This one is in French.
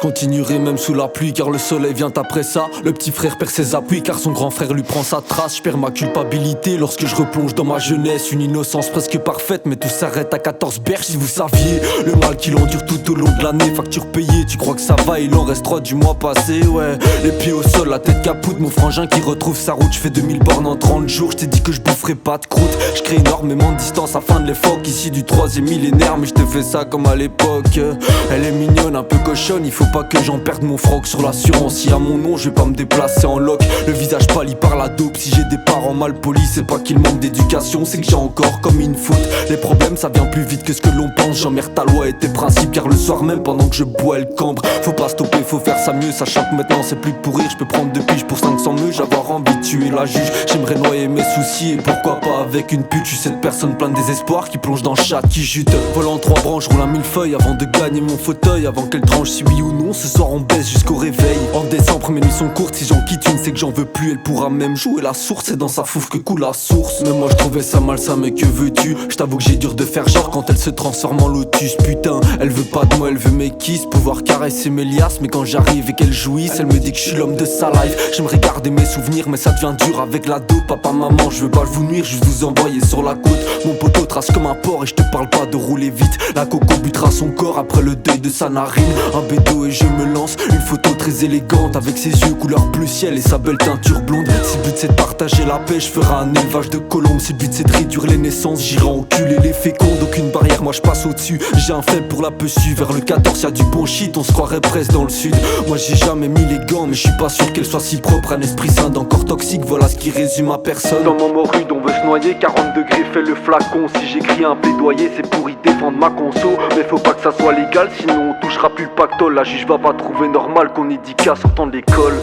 continuerai même sous la pluie car le soleil vient après ça. Le petit frère perd ses appuis car son grand frère lui prend sa trace. Je perds ma culpabilité lorsque je replonge dans ma jeunesse. Une innocence presque parfaite mais tout s'arrête à 14 berges. Si vous saviez le mal qu'il endure tout au long de l'année. Facture payée, tu crois que ça va, il en reste 3 du mois passé. Ouais, les pieds au sol, la tête capoute. Mon frangin qui retrouve sa route. Je fais 2000 bornes en 30 jours. Je t'ai dit que je boufferai pas de croûte. Je crée énormément de distance afin de les phoques. Ici du 3e millénaire mais je te fais ça comme à l'époque. Elle est mignonne, un peu cochonne, il faut pas que j'en perde mon froc sur l'assurance. Si à mon nom, je vais pas me déplacer en loc. Le visage pâli par la dope. Si j'ai des parents mal polis, c'est pas qu'ils manquent d'éducation, c'est que j'ai encore comme une faute. Les problèmes, ça vient plus vite que ce que l'on pense. J'emmerde ta loi et tes principes, car le soir même, pendant que je bois, elle cambre. Faut pas stopper, faut faire ça mieux, sachant que maintenant c'est plus pour rire. Je peux prendre 2 piges pour 500 meufs, j'avoir envie de tuer la juge. J'aimerais noyer mes soucis et pourquoi pas avec une pute. Je suis cette personne pleine de désespoir qui plonge dans le chat, qui jute. Volant 3 branches, roule un millefeuille avant de gagner mon fauteuil. Avant qu'elle tranche si oui ou non, ce soir on baisse jusqu'au réveil. En décembre mes nuits sont courtes, si j'en quitte une c'est que j'en veux plus. Elle pourra même jouer la source, c'est dans sa fouffe que coule la source. Mais moi je trouvais ça malsain, mais que veux-tu? Je t'avoue que j'ai dur de faire genre quand elle se transforme en lotus. Putain, elle veut pas de moi, elle veut mes kisses, pouvoir caresser mes liasses. Mais quand j'arrive et qu'elle jouisse, elle me dit que je suis l'homme de sa life. J'aimerais garder mes souvenirs mais ça devient dur avec la dope. Papa, maman, je veux pas vous nuire, juste vous envoyer sur la côte. Mon poteau trace comme un porc et je te parle pas de rouler vite. La coco butera son corps après le deuil de sa narine. Un bédo et je me lance, une photo très élégante avec ses yeux couleur bleu ciel et sa belle teinture blonde. Si le but c'est de partager la paix, je ferai un élevage de colombes. Si le but c'est de réduire les naissances, j'irai enculer les fécondes. Aucune barrière, moi je passe au-dessus. J'ai un faible pour la peussu. Vers le 14 y'a du bon shit, on se croirait presque dans le sud. Moi j'ai jamais mis les gants mais je suis pas sûr qu'elle soit si propre. Un esprit sain d'encore toxique, voilà ce qui résume ma personne. Dans mon morue on veut se noyer, 40 degrés fait le flacon. Si j'écris un plaidoyer c'est pour y défendre ma conso. Mais faut pas que ça soit légal sinon on touchera plus le pactole. La juge va pas trouver normal qu'on édite qu'à sortant de l'école.